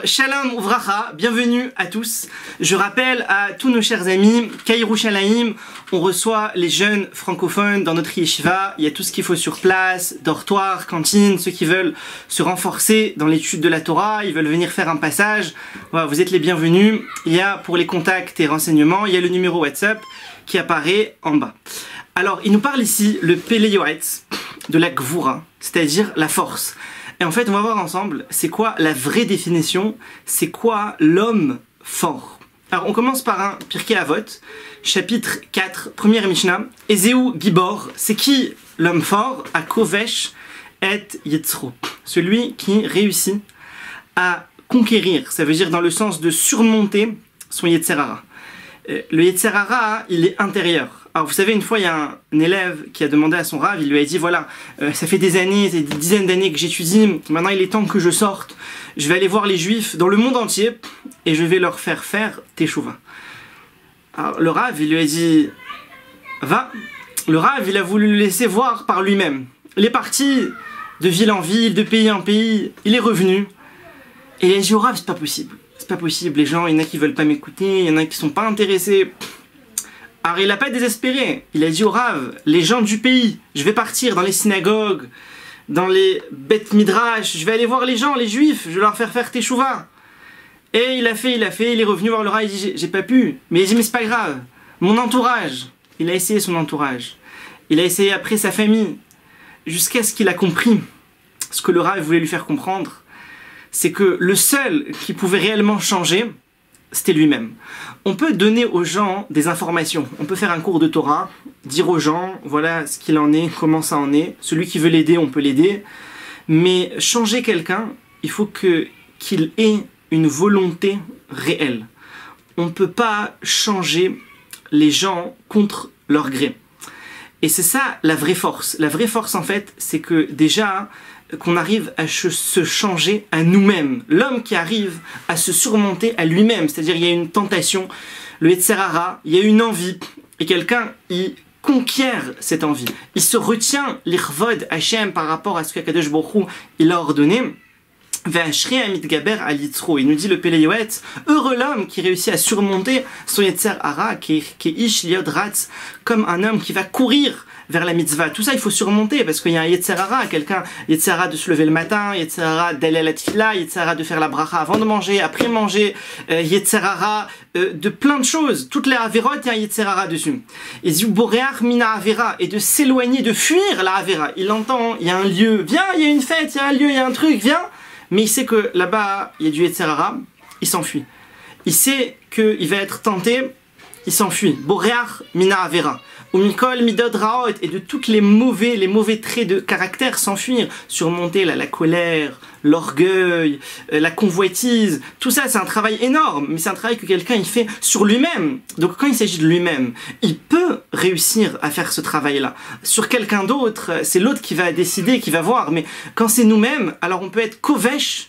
Shalom Uvracha, bienvenue à tous. Je rappelle à tous nos chers amis qu'à Yerushalayim, on reçoit les jeunes francophones dans notre yeshiva. Il y a tout ce qu'il faut sur place, dortoir, cantine, ceux qui veulent se renforcer dans l'étude de la Torah, ils veulent venir faire un passage. Voilà, vous êtes les bienvenus. Il y a pour les contacts et renseignements, il y a le numéro WhatsApp qui apparaît en bas. Alors, il nous parle ici le Pele Yoetz de la Gvura, c'est-à-dire la force. Et en fait, on va voir ensemble, c'est quoi la vraie définition, c'est quoi l'homme fort. Alors, on commence par un Pirkei Avot, chapitre 4, première Mishnah. Ezeu Gibor, c'est qui l'homme fort? À Kovesh et Yetzro, celui qui réussit à conquérir, ça veut dire dans le sens de surmonter son Yetzer Hara. Le Yetzer Hara, il est intérieur. Alors vous savez, une fois il y a un élève qui a demandé à son Rav, il lui a dit voilà, ça fait des années, des dizaines d'années que j'étudie, maintenant il est temps que je sorte, je vais aller voir les juifs dans le monde entier et je vais leur faire faire teshuva. Alors le Rav, il lui a dit va. Le Rav, il a voulu le laisser voir par lui-même. Il est parti de ville en ville, de pays en pays, il est revenu et il a dit au Rav, c'est pas possible. C'est pas possible, les gens, il y en a qui veulent pas m'écouter, il y en a qui sont pas intéressés. Alors il n'a pas désespéré, il a dit au Rav, les gens du pays, je vais partir dans les synagogues, dans les Beth Midrash, je vais aller voir les gens, les juifs, je vais leur faire teshuva. Et il a fait, il est revenu voir le Rav, il dit j'ai pas pu, mais il dit mais c'est pas grave, mon entourage, il a essayé son entourage, il a essayé après sa famille, jusqu'à ce qu'il a compris ce que le Rav voulait lui faire comprendre, c'est que le seul qui pouvait réellement changer, c'était lui-même. On peut donner aux gens des informations. On peut faire un cours de Torah, dire aux gens, voilà ce qu'il en est, comment ça en est. Celui qui veut l'aider, on peut l'aider. Mais changer quelqu'un, il faut qu'il ait une volonté réelle. On ne peut pas changer les gens contre leur gré. Et c'est ça la vraie force. La vraie force, en fait, c'est que déjà, qu'on arrive à se changer à nous-mêmes. L'homme qui arrive à se surmonter à lui-même, c'est-à-dire il y a une tentation, le Yetzer Hara, il y a une envie, et quelqu'un, il conquiert cette envie. Il se retient l'Irvod Hashem par rapport à ce qu'Akadosh Baruch Hu il a ordonné. Il nous dit le Pele Yoetz, heureux l'homme qui réussit à surmonter son Yetzer Hara, qui est Ish Liod Ratz, comme un homme qui va courir vers la mitzvah. Tout ça, il faut surmonter parce qu'il y a un Yetzer Hara, quelqu'un, Yetzer Hara de se lever le matin, Yetzer Hara d'aller à la tefila, Yetzer Hara de faire la bracha avant de manger, après manger, Yetzer Hara de plein de choses. Toutes les averot, il y a un Yetzer Hara dessus. Et Zuboreach mina avera, et de s'éloigner, de fuir la avera. Il entend, il y a un lieu, viens, il y a une fête, il y a un lieu, il y a un truc, viens. Mais il sait que là-bas, il y a du Yetzer Hara, il s'enfuit. Il sait qu'il va être tenté, il s'enfuit. Boreach mina avera. Ou Mikol midod raot, et de tous les mauvais traits de caractère s'enfuir. Surmonter la colère, l'orgueil, la convoitise. Tout ça, c'est un travail énorme, mais c'est un travail que quelqu'un il fait sur lui-même. Donc quand il s'agit de lui-même, il peut réussir à faire ce travail-là. Sur quelqu'un d'autre, c'est l'autre qui va décider, qui va voir. Mais quand c'est nous-mêmes, alors on peut être kovesh,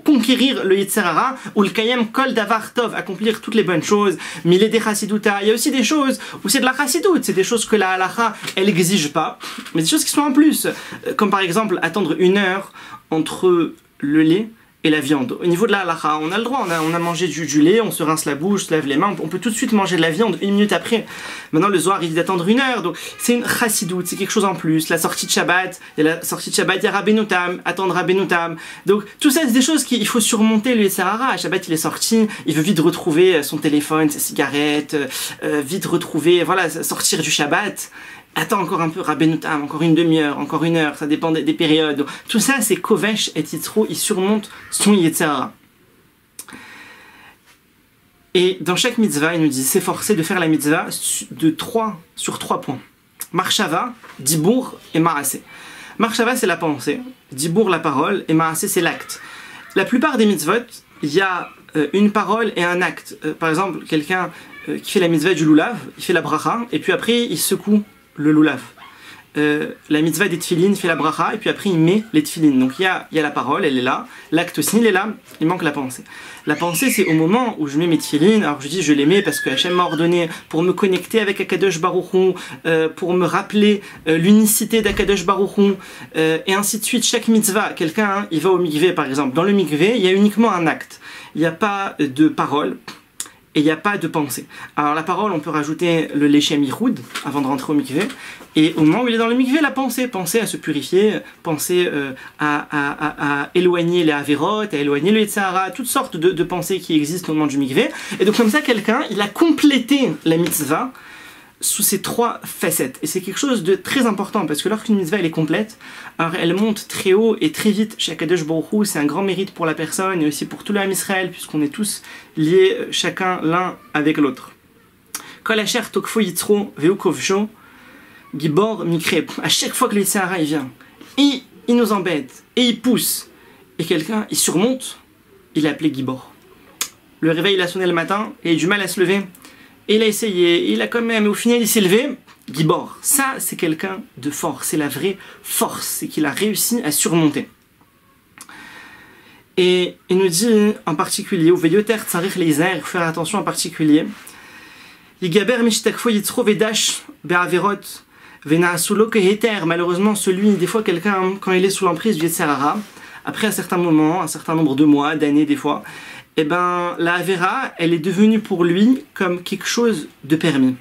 conquérir le Yetzer Hara, ou le Kayem Kol Davar Tov, accomplir toutes les bonnes choses, mais il est des Chassidouta. Il y a aussi des choses où c'est de la Chassidoute, c'est des choses que la Halacha, elle n'exige pas, mais des choses qui sont en plus, comme par exemple attendre 1 heure entre le lait et la viande. Au niveau de la halacha, on a le droit, on a mangé du lait, on se rince la bouche, se lave les mains, on peut tout de suite manger de la viande 1 minute après. Maintenant le zohar il dit d'attendre 1 heure, donc c'est une chassidoute, c'est quelque chose en plus. La sortie de Shabbat, il y a la sortie de Shabbat, il y a Rabbeinu Tam, attendre Rabbeinu Tam. Donc tout ça c'est des choses qu'il faut surmonter le Yetzer Hara. Shabbat il est sorti, il veut vite retrouver son téléphone, ses cigarettes, vite retrouver, voilà, sortir du Shabbat. Attends encore un peu, Rabbeinu Tam, encore une demi-heure, encore 1 heure, ça dépend des périodes. Donc, tout ça, c'est Kovesh et Yitzro, il surmonte son Yetzer Hara. Et dans chaque mitzvah, il nous dit s'efforcer de faire la mitzvah sur 3 points. Marshava, Dibour et Maaseh. Marshava, c'est la pensée, Dibour, la parole, et Maaseh, c'est l'acte. La plupart des mitzvot, il y a une parole et un acte. Par exemple, quelqu'un qui fait la mitzvah du lulav, il fait la bracha, et puis après, il secoue le lulav. la mitzvah des tefilines fait la bracha, et puis après il met les tefilines. Donc il y a la parole, elle est là, l'acte aussi il est là, il manque la pensée. La pensée c'est au moment où je mets mes tefilines, alors je dis je les mets parce que Hachem m'a ordonné pour me connecter avec Akadosh Baruch Hu, pour me rappeler l'unicité d'Akadosh Baruch Hu, et ainsi de suite. Chaque mitzvah, quelqu'un il va au mikvé par exemple, dans le mikvé il y a uniquement un acte, il n'y a pas de parole. Et il n'y a pas de pensée. Alors la parole, on peut rajouter le Leshem Yichud avant de rentrer au mikvé. Et au moment où il est dans le mikvé, la pensée. Penser à se purifier, penser à éloigner les Averot, à éloigner le Yetzer Hara, toutes sortes de pensées qui existent au moment du mikvé. Et donc comme ça, quelqu'un, il a complété la mitzvah sous ces trois facettes. Et c'est quelque chose de très important, parce que lorsqu'une mitzvah elle est complète, alors elle monte très haut et très vite chez Akadosh Baruch Hu, c'est un grand mérite pour la personne et aussi pour tout le Ham Israël, puisqu'on est tous liés chacun l'un avec l'autre. Kol asher tokfo yitzro veu kovsho gibor mikre. À chaque fois que le Yetzer Hara il vient, et il nous embête, et il pousse, et quelqu'un il surmonte, il est appelé gibor. Le réveil il a sonné le matin, et il a du mal à se lever. Et il a essayé, il a quand même, au final il s'est levé, Gibor. Ça, c'est quelqu'un de fort, c'est la vraie force, c'est qu'il a réussi à surmonter. Et il nous dit en particulier, au Veyoter Tsarich Leizer, il faut faire attention en particulier, Yigaber Mishtakfo Yitzro Vedash Be'averot Vena'asulo Keheter. Malheureusement, celui, des fois, quelqu'un, quand il est sous l'emprise du Yetzer Hara, après un certain moment, un certain nombre de mois, d'années, des fois, eh ben, la Avera, elle est devenue pour lui comme quelque chose de permis.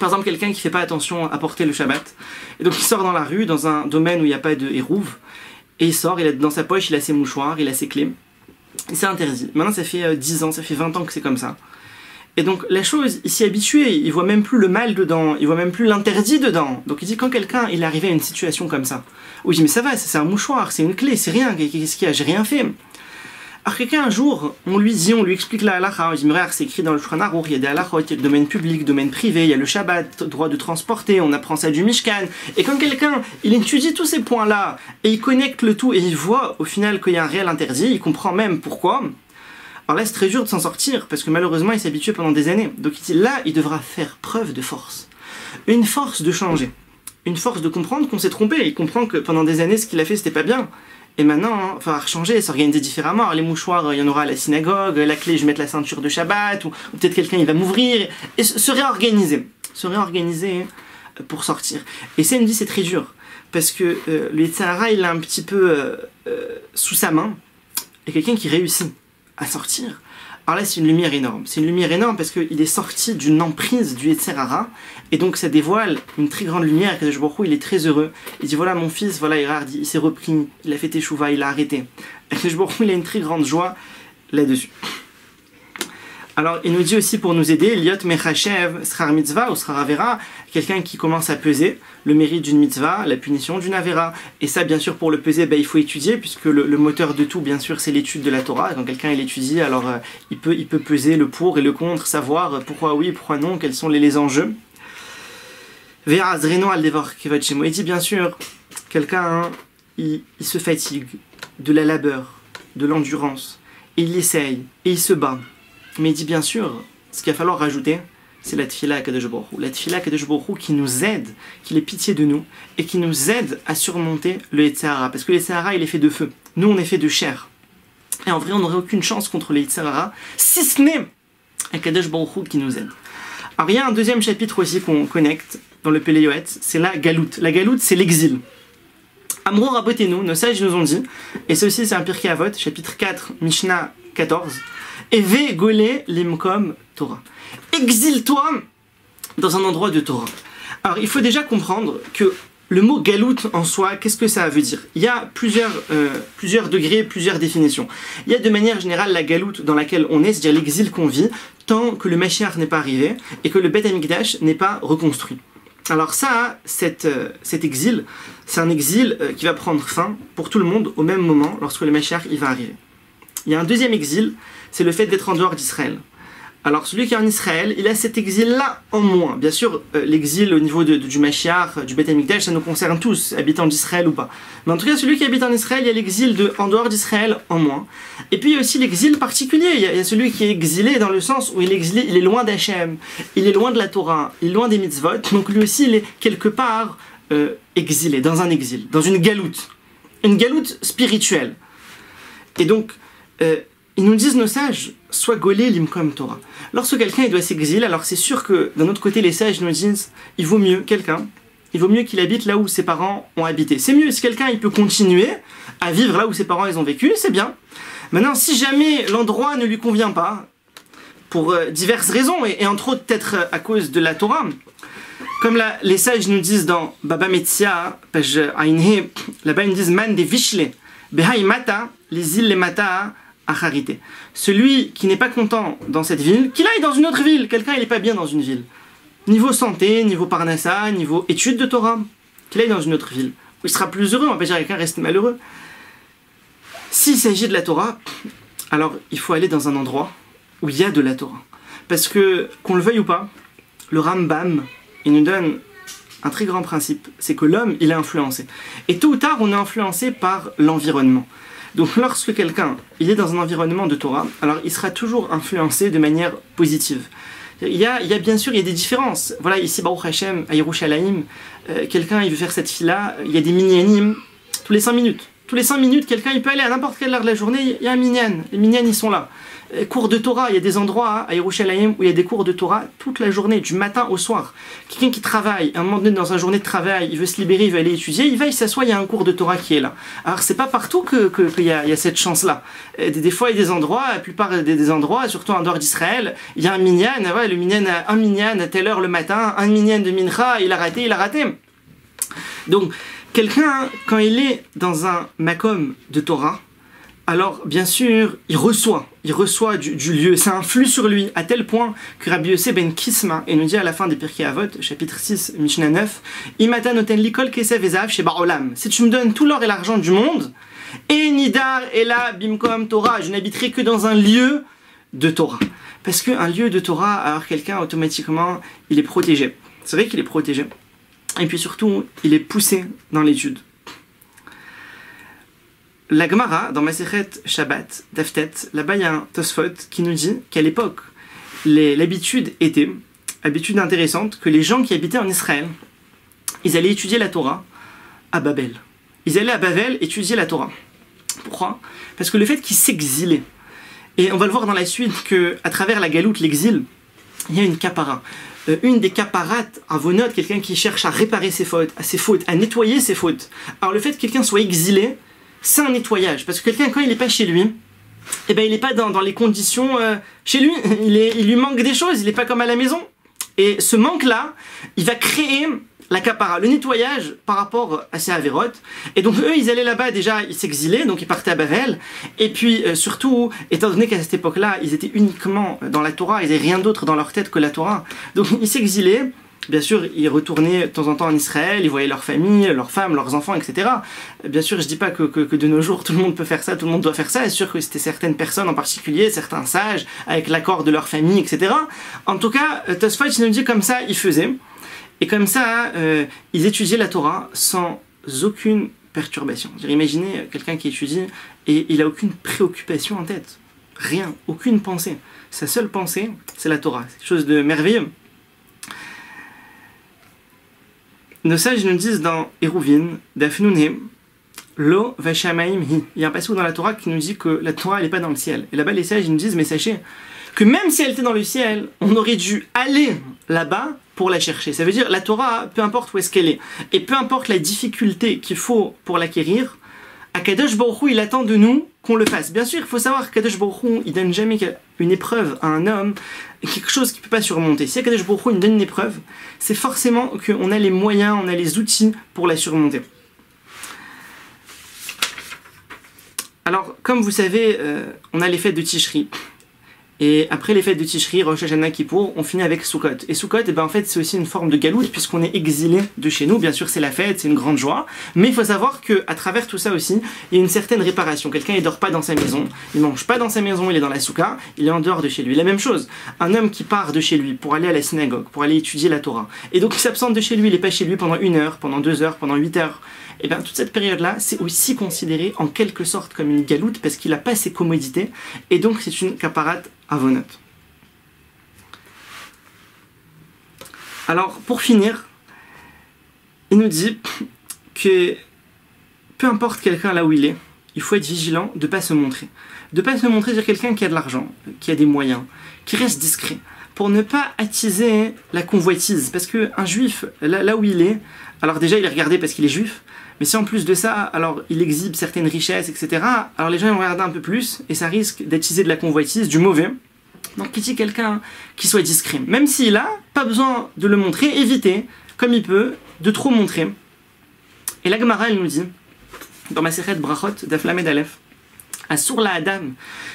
Par exemple, quelqu'un qui ne fait pas attention à porter le Shabbat, et donc il sort dans la rue, dans un domaine où il n'y a pas de hérouve, et il sort, il a dans sa poche, il a ses mouchoirs, il a ses clés, et c'est interdit. Maintenant, ça fait 10 ans, ça fait 20 ans que c'est comme ça. Et donc, la chose, il s'y est habitué, il voit même plus le mal dedans, il voit même plus l'interdit dedans. Donc il dit, quand quelqu'un, il est arrivé à une situation comme ça, où il dit, mais ça va, c'est un mouchoir, c'est une clé, c'est rien, qu'est-ce qu'il y a, j'ai rien fait. Alors quelqu'un un jour, on lui explique la halakha, on dit c'est écrit dans le Shulchan Aruch, il y a des halakhot, il y a le domaine public, domaine privé, il y a le Shabbat, droit de transporter, on apprend ça du Mishkan. Et quand quelqu'un, il étudie tous ces points-là, et il connecte le tout, et il voit au final qu'il y a un réel interdit, il comprend même pourquoi. Alors là c'est très dur de s'en sortir, parce que malheureusement il s'est habitué pendant des années. Donc il dit là, il devra faire preuve de force. Une force de changer. Une force de comprendre qu'on s'est trompé. Il comprend que pendant des années ce qu'il a fait c'était pas bien. Et maintenant, il va falloir changer, s'organiser différemment. Alors, les mouchoirs, il y en aura à la synagogue, la clé, je vais mettre la ceinture de Shabbat, ou peut-être quelqu'un il va m'ouvrir, et se réorganiser. Se réorganiser pour sortir. Et ça, il me dit, c'est très dur, parce que le Yetzer Hara, il est un petit peu sous sa main, et quelqu'un qui réussit à sortir. Alors là, c'est une lumière énorme. C'est une lumière énorme parce qu'il est sorti d'une emprise du Yetzer Hara, et donc ça dévoile une très grande lumière. Akadosh Baruch Hu, il est très heureux. Il dit voilà mon fils, voilà il s'est repris, il a fait teshuva, il a arrêté. Akadosh Baruch Hu, il a une très grande joie là-dessus. Alors il nous dit aussi pour nous aider, Liot Mechachev Schar Mitzvah ou Schar Avera, quelqu'un qui commence à peser le mérite d'une mitzvah, la punition d'une Avera. Et ça bien sûr pour le peser, il faut étudier, puisque le moteur de tout bien sûr c'est l'étude de la Torah. Quand quelqu'un il étudie, alors il peut peser le pour et le contre, savoir pourquoi oui, pourquoi non, quels sont les enjeux. Il dit bien sûr, quelqu'un il se fatigue de la labeur, de l'endurance, et il essaye, et il se bat. Mais il dit bien sûr, ce qu'il va falloir rajouter, c'est la tefila Akadosh Baruch Hu. La tefila Akadosh Baruch Hu qui nous aide, qu'il ait pitié de nous, et qui nous aide à surmonter le Yetzer Hara. Parce que le Yetzer Hara, il est fait de feu. Nous, on est fait de chair. Et en vrai, on n'aurait aucune chance contre le Yetzer Hara, si ce n'est Akadosh Baruch Hu qui nous aide. Alors, il y a un deuxième chapitre aussi qu'on connecte dans le Pele Yoetz, c'est la galoute. La galoute, c'est l'exil. Amro Rabotenu, nos sages nous ont dit, et ça aussi c'est un Pirkei Avot, chapitre 4, Mishnah 14, Eve Golé Limkom Torah. Exile-toi dans un endroit de Torah. Alors il faut déjà comprendre que le mot galoute en soi, qu'est-ce que ça veut dire? Il y a plusieurs degrés, plusieurs définitions. Il y a de manière générale la galoute dans laquelle on est, c'est-à-dire l'exil qu'on vit, tant que le Mashiach n'est pas arrivé et que le Beth Amikdash n'est pas reconstruit. Alors ça, cet exil, c'est un exil qui va prendre fin pour tout le monde au même moment lorsque le Mashiach il va arriver. Il y a un deuxième exil, c'est le fait d'être en dehors d'Israël. Alors celui qui est en Israël, il a cet exil-là en moins. Bien sûr, l'exil au niveau du Mashiach, du Beth Amikdash, ça nous concerne tous, habitants d'Israël ou pas. Mais en tout cas, celui qui habite en Israël, il y a l'exil en dehors d'Israël en moins. Et puis il y a aussi l'exil particulier. Il y a celui qui est exilé dans le sens où il est exilé, il est loin d'Hachem, il est loin de la Torah, il est loin des mitzvot. Donc lui aussi, il est quelque part exilé, dans un exil, dans une galoute spirituelle. Et donc, ils nous disent, nos sages, sois gaulé l'imkom Torah. Lorsque quelqu'un il doit s'exiler, alors c'est sûr que d'un autre côté, les sages nous disent, il vaut mieux qu'il habite là où ses parents ont habité. C'est mieux, si quelqu'un il peut continuer à vivre là où ses parents ils ont vécu, c'est bien. Maintenant, si jamais l'endroit ne lui convient pas, pour diverses raisons, et entre autres peut-être à cause de la Torah, comme les sages nous disent dans Baba Metzia, page Ainhe, là-bas ils nous disent Man de Vishle, Behai Mata, les îles les Mata, Acharité. Celui qui n'est pas content dans cette ville, qu'il aille dans une autre ville. Quelqu'un il n'est pas bien dans une ville. Niveau santé, niveau Parnassa, niveau étude de Torah, qu'il aille dans une autre ville. Où il sera plus heureux, on va pas dire que quelqu'un reste malheureux. S'il s'agit de la Torah, alors il faut aller dans un endroit où il y a de la Torah. Parce que, qu'on le veuille ou pas, le Rambam, il nous donne un très grand principe, c'est que l'homme, il est influencé. Et tôt ou tard, on est influencé par l'environnement. Donc lorsque quelqu'un, il est dans un environnement de Torah, alors il sera toujours influencé de manière positive. Il y a bien sûr, il y a des différences. Voilà, ici, Baruch Hashem, à Yerushalayim, quelqu'un, il veut faire cette fila, il y a des minyanim tous les 5 minutes. Tous les 5 minutes, quelqu'un, il peut aller à n'importe quelle heure de la journée, il y a un minyan. Les minyan, ils sont là. Cours de Torah, il y a des endroits à Yerushalayim où il y a des cours de Torah toute la journée, du matin au soir. Quelqu'un qui travaille, à un moment donné dans sa journée de travail, il veut se libérer, il veut aller étudier, il s'assoit, il y a un cours de Torah qui est là. Alors c'est pas partout qu'il y a cette chance-là. Des fois, il y a des endroits, la plupart des endroits, surtout en dehors d'Israël, il y a un minyan, le minyan a un minyan à telle heure le matin, un minyan de mincha, il a raté. Donc, quelqu'un, quand il est dans un makom de Torah, alors, bien sûr, il reçoit du lieu, ça influe sur lui, à tel point que Rabbi Yossé ben Kisma, il nous dit à la fin des Pirkei Avot, chapitre 6, Mishnah 9, Imata noten likol kesev ezav sheba olam. Si tu me donnes tout l'or et l'argent du monde, et nidar et la bimkom Torah, je n'habiterai que dans un lieu de Torah. Parce qu'un lieu de Torah, alors quelqu'un, automatiquement, il est protégé. C'est vrai qu'il est protégé. Et puis surtout, il est poussé dans l'étude. La Gemara, dans Masechet Shabbat, Daftet, là-bas il y a un Tosfot qui nous dit qu'à l'époque, l'habitude était, habitude intéressante, que les gens qui habitaient en Israël, ils allaient étudier la Torah à Babel. Ils allaient à Babel étudier la Torah. Pourquoi ? Parce que le fait qu'ils s'exilaient, et on va le voir dans la suite qu'à travers la galoute, l'exil, il y a une kapara. Une des kaparates avonot, quelqu'un qui cherche à réparer ses fautes, à nettoyer ses fautes. Alors le fait que quelqu'un soit exilé, c'est un nettoyage, parce que quelqu'un quand il n'est pas chez lui, eh ben, il n'est pas dans les conditions chez lui, il lui manque des choses, il n'est pas comme à la maison. Et ce manque-là, il va créer la kapara, le nettoyage par rapport à ces avérotes. Et donc eux, ils allaient là-bas déjà, ils s'exilaient, donc ils partaient à Babel. Et puis surtout, étant donné qu'à cette époque-là, ils étaient uniquement dans la Torah, ils n'avaient rien d'autre dans leur tête que la Torah. Donc ils s'exilaient. Bien sûr, ils retournaient de temps en temps en Israël, ils voyaient leurs familles, leurs femmes, leurs enfants, etc. Bien sûr, je dis pas que de nos jours, tout le monde peut faire ça, tout le monde doit faire ça. C'est sûr que c'était certaines personnes en particulier, certains sages, avec l'accord de leur famille, etc. En tout cas, Tosfot, il nous dit comme ça, ils faisaient. Et comme ça, ils étudiaient la Torah sans aucune perturbation. Imaginez quelqu'un qui étudie et il a aucune préoccupation en tête. Rien, aucune pensée. Sa seule pensée, c'est la Torah. C'est quelque chose de merveilleux. Nos sages nous disent dans Eruvin, Dafnunhe, Lo Vashamaim Hi. Il y a un passage dans la Torah qui nous dit que la Torah elle n'est pas dans le ciel. Et là-bas, les sages ils nous disent, mais sachez que même si elle était dans le ciel, on aurait dû aller là-bas pour la chercher. Ça veut dire, la Torah, peu importe où est-ce qu'elle est, et peu importe la difficulté qu'il faut pour l'acquérir, Akadosh Baruch Hu, il attend de nous qu'on le fasse. Bien sûr, il faut savoir qu'Akadosh Baruch Hu, il donne jamais une épreuve à un homme, quelque chose qu'il ne peut pas surmonter. Si Akadosh Baruch Hu, il donne une épreuve, c'est forcément qu'on a les moyens, on a les outils pour la surmonter. Alors, comme vous savez, on a les fêtes de Tishri. Et après les fêtes de Tishri, Rosh Hashanah, Kippour, on finit avec Sukkot. Et Sukkot, eh ben, en fait, c'est aussi une forme de galoute, puisqu'on est exilé de chez nous. Bien sûr, c'est la fête, c'est une grande joie. Mais il faut savoir qu'à travers tout ça aussi, il y a une certaine réparation. Quelqu'un, il dort pas dans sa maison, il mange pas dans sa maison, il est dans la soukha, il est en dehors de chez lui. La même chose, un homme qui part de chez lui pour aller à la synagogue, pour aller étudier la Torah, et donc il s'absente de chez lui, il est pas chez lui pendant 1 heure, pendant 2 heures, pendant 8 heures. Et bien toute cette période-là, c'est aussi considéré en quelque sorte comme une galoute, parce qu'il n'a pas ses commodités, et donc c'est une kaparate avonot. Alors, pour finir, il nous dit que peu importe quelqu'un là où il est, il faut être vigilant de ne pas se montrer. De ne pas se montrer dire quelqu'un qui a de l'argent, qui a des moyens, qui reste discret, pour ne pas attiser la convoitise. Parce qu'un juif, là où il est, alors déjà il est regardé parce qu'il est juif, mais si en plus de ça, alors il exhibe certaines richesses, etc., alors les gens vont regarder un peu plus, et ça risque d'attiser de la convoitise, du mauvais. Donc il dit quelqu'un qui soit discret. Même s'il a, pas besoin de le montrer, éviter, comme il peut, de trop montrer. Et la Gemara, elle nous dit, dans ma Masechet Brachot, Daf Lamed Aleph, Asur la Adam,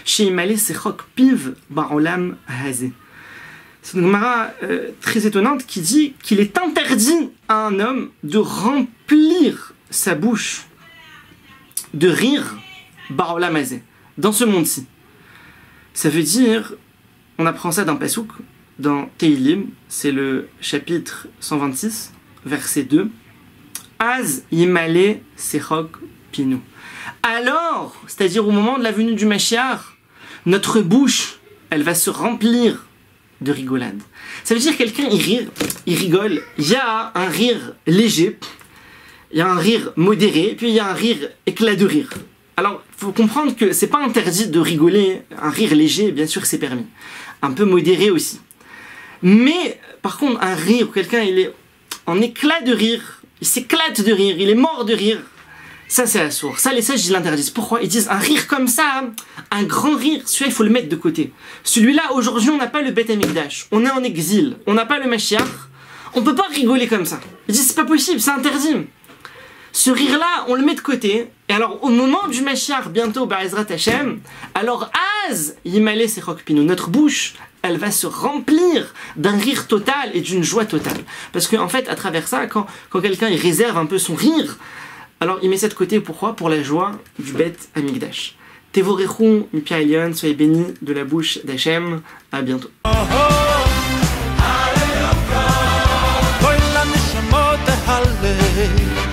sheimale sechok piv ba'olam hazeh. C'est une Gemara très étonnante qui dit qu'il est interdit à un homme de remplir sa bouche de rire ba'olam hazeh, dans ce monde-ci. Ça veut dire, on apprend ça d'un pasouk, dans Teilim, c'est le chapitre 126, verset 2, Az yimale sechok pinu. Alors, c'est-à-dire au moment de la venue du Mashiach, notre bouche, elle va se remplir de rigolade. Ça veut dire quelqu'un, il rigole, il y a un rire léger, il y a un rire modéré, puis il y a un rire éclat de rire. Alors, il faut comprendre que c'est pas interdit de rigoler, un rire léger, bien sûr c'est permis. Un peu modéré aussi. Mais, par contre, un rire où quelqu'un il est en éclat de rire, il s'éclate de rire, il est mort de rire, ça c'est assourd. Ça les sages ils l'interdisent. Pourquoi? Ils disent un rire comme ça, un grand rire, celui-là il faut le mettre de côté. Celui-là, aujourd'hui on n'a pas le Beth Amikdash, on est en exil, on n'a pas le Mashiach, on peut pas rigoler comme ça. Ils disent c'est pas possible, c'est interdit. Ce rire-là, on le met de côté, et alors au moment du Mashiach, bientôt, Ba'ezrat Hashem, alors Az Yimale Sechok Pinu, notre bouche, elle va se remplir d'un rire total et d'une joie totale. Parce qu'en fait, à travers ça, quand quelqu'un il réserve un peu son rire, alors il met ça de côté, pourquoi? Pour la joie du Beth Amikdash. Tevorechou, Mipia Elion, soyez bénis de la bouche d'Hachem, à bientôt. Koy la nishamot hallel